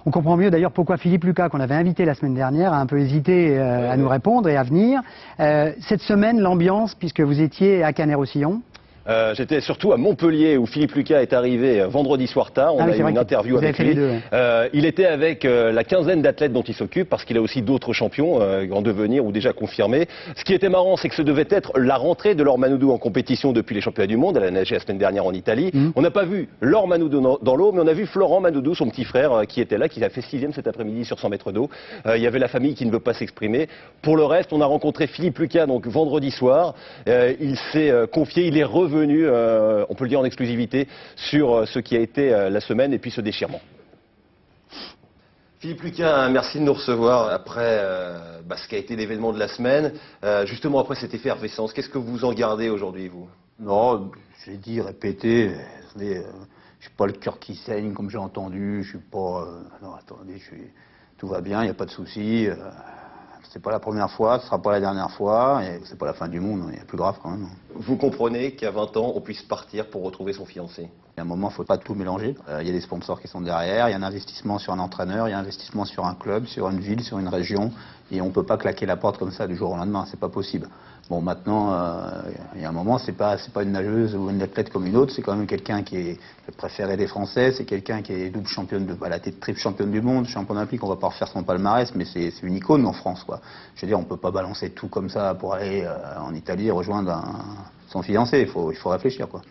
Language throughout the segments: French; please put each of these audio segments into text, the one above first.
On comprend mieux d'ailleurs pourquoi Philippe Lucas, qu'on avait invité la semaine dernière, a un peu hésité à nous répondre et à venir. Cette semaine, l'ambiance, puisque vous étiez à Canet-Roussillon. J'étais surtout à Montpellier où Philippe Lucas est arrivé vendredi soir tard. On a eu une interview avec lui. Il était avec la quinzaine d'athlètes dont il s'occupe parce qu'il a aussi d'autres champions en devenir ou déjà confirmés. Ce qui était marrant, c'est que ce devait être la rentrée de Laure Manodou en compétition depuis les championnats du monde. Elle a nagé la semaine dernière en Italie. On n'a pas vu Laure Manodou dans l'eau, mais on a vu Florent Manodou, son petit frère, qui était là, qui a fait 6e cet après-midi sur 100 mètres d'eau. Il y avait la famille qui ne veut pas s'exprimer. Pour le reste, on a rencontré Philippe Lucas donc vendredi soir. Il s'est confié, il est revenu, on peut le dire en exclusivité, sur ce qui a été la semaine et puis ce déchirement. Philippe Lucas, merci de nous recevoir après ce qui a été l'événement de la semaine. Justement après cette effervescence, qu'est-ce que vous en gardez aujourd'hui, vous? Non, j'ai dit, répété, je suis pas le cœur qui saigne comme j'ai entendu, je suis pas... non, attendez, tout va bien, il n'y a pas de souci. C'est pas la première fois, ce sera pas la dernière fois, et c'est pas la fin du monde, il y a plus grave quand même. Vous comprenez qu'à 20 ans, on puisse partir pour retrouver son fiancé? Il y a un moment, il ne faut pas tout mélanger. Il y a des sponsors qui sont derrière, il y a un investissement sur un entraîneur, il y a un investissement sur un club, sur une ville, sur une région, et on ne peut pas claquer la porte comme ça du jour au lendemain, c'est pas possible. Bon, maintenant, il y a un moment, c'est pas une nageuse ou une athlète comme une autre, c'est quand même quelqu'un qui est le préféré des Français, c'est quelqu'un qui est double championne, la tête triple championne du monde, championne olympique, on va pas refaire son palmarès, mais c'est une icône en France, quoi. Je veux dire, on peut pas balancer tout comme ça pour aller en Italie et rejoindre son fiancé, il faut réfléchir, quoi.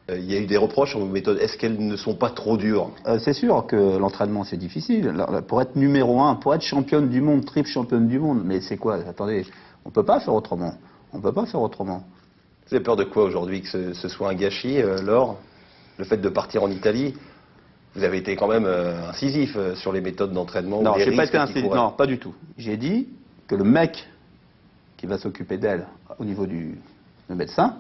Il y a eu des reproches sur vos méthodes. Est-ce qu'elles ne sont pas trop dures? C'est sûr que l'entraînement c'est difficile. Pour être numéro 1, pour être championne du monde, triple championne du monde, mais c'est quoi? Attendez, on peut pas faire autrement. On peut pas faire autrement. Vous avez peur de quoi aujourd'hui? Que ce soit un gâchis, Laure? Le fait de partir en Italie? Vous avez été quand même incisif sur les méthodes d'entraînement. Non, j'ai pas été incisif. Non, pas du tout. J'ai dit que le mec qui va s'occuper d'elle au niveau du médecin,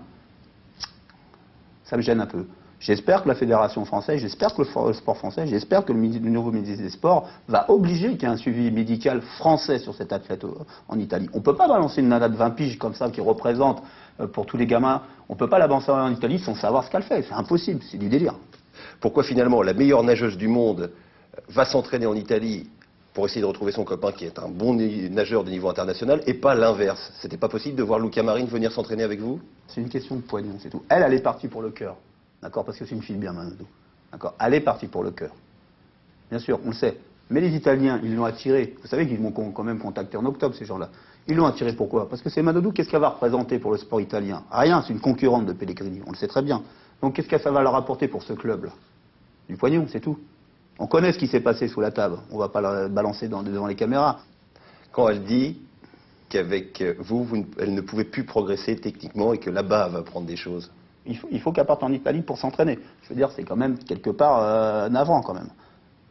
ça me gêne un peu. J'espère que la fédération française, j'espère que le sport français, j'espère que le nouveau ministre des Sports va obliger qu'il y ait un suivi médical français sur cet athlète en Italie. On ne peut pas balancer une nana de 20 piges comme ça qui représente pour tous les gamins, on ne peut pas la balancer en Italie sans savoir ce qu'elle fait. C'est impossible, c'est du délire. Pourquoi finalement la meilleure nageuse du monde va s'entraîner en Italie pour essayer de retrouver son copain qui est un bon nageur de niveau international et pas l'inverse? C'était pas possible de voir Luca Marin venir s'entraîner avec vous? C'est une question de poignon, c'est tout. Elle est partie pour le cœur. D'accord, parce que c'est une fille bien, Manodou. D'accord, elle est partie pour le cœur. Bien sûr, on le sait. Mais les Italiens, ils l'ont attirée. Vous savez qu'ils m'ont quand même contacté en octobre, ces gens-là. Ils l'ont attirée pourquoi? Parce que c'est Manodou, qu'est-ce qu'elle va représenter pour le sport italien? Rien, c'est une concurrente de Pellegrini, on le sait très bien. Donc qu'est-ce que ça va leur apporter pour ce club-là? Du poignon, c'est tout. On connaît ce qui s'est passé sous la table. On ne va pas la balancer devant les caméras. Quand elle dit qu'avec vous, elle ne pouvait plus progresser techniquement et que là-bas, elle va apprendre des choses. Il faut qu'elle parte en Italie pour s'entraîner. Je veux dire, c'est quand même quelque part navrant quand même.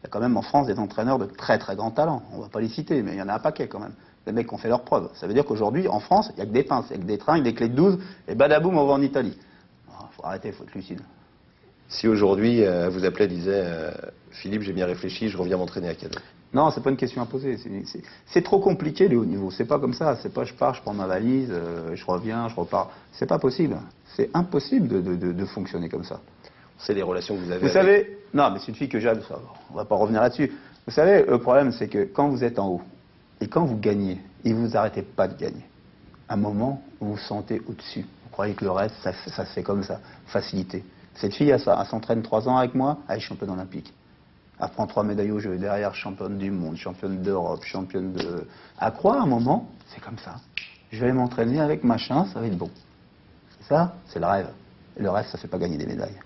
Il y a quand même en France des entraîneurs de très très grand talent. On ne va pas les citer, mais il y en a un paquet quand même. Les mecs qui ont fait leurs preuves. Ça veut dire qu'aujourd'hui, en France, il n'y a que des pinces, il n'y a que des trains, des clés de 12, et badaboum, on va en Italie. Il faut arrêter, il faut être lucide. Si aujourd'hui, elle vous appelait, disait Philippe, j'ai bien réfléchi, je reviens m'entraîner à Canet. Non, c'est pas une question à poser. C'est trop compliqué le haut niveau. C'est pas comme ça. C'est pas je pars, je prends ma valise, je reviens, je repars. C'est pas possible. C'est impossible de fonctionner comme ça. C'est les relations que vous avez. Vous savez, non, mais c'est une fille que j'aime. On va pas revenir là-dessus. Vous savez, le problème, c'est que quand vous êtes en haut et quand vous gagnez, et vous arrêtez pas de gagner, à un moment, vous vous sentez au-dessus. Vous croyez que le reste, ça se fait comme ça, facilité. Cette fille, elle s'entraîne 3 ans avec moi, elle est championne olympique. Elle prend 3 médailles aux Jeux, derrière championne du monde, championne d'Europe, championne de... À quoi, à un moment, c'est comme ça. Je vais m'entraîner avec machin, ça va être bon. C'est ça, c'est le rêve. Et le reste, ça ne fait pas gagner des médailles.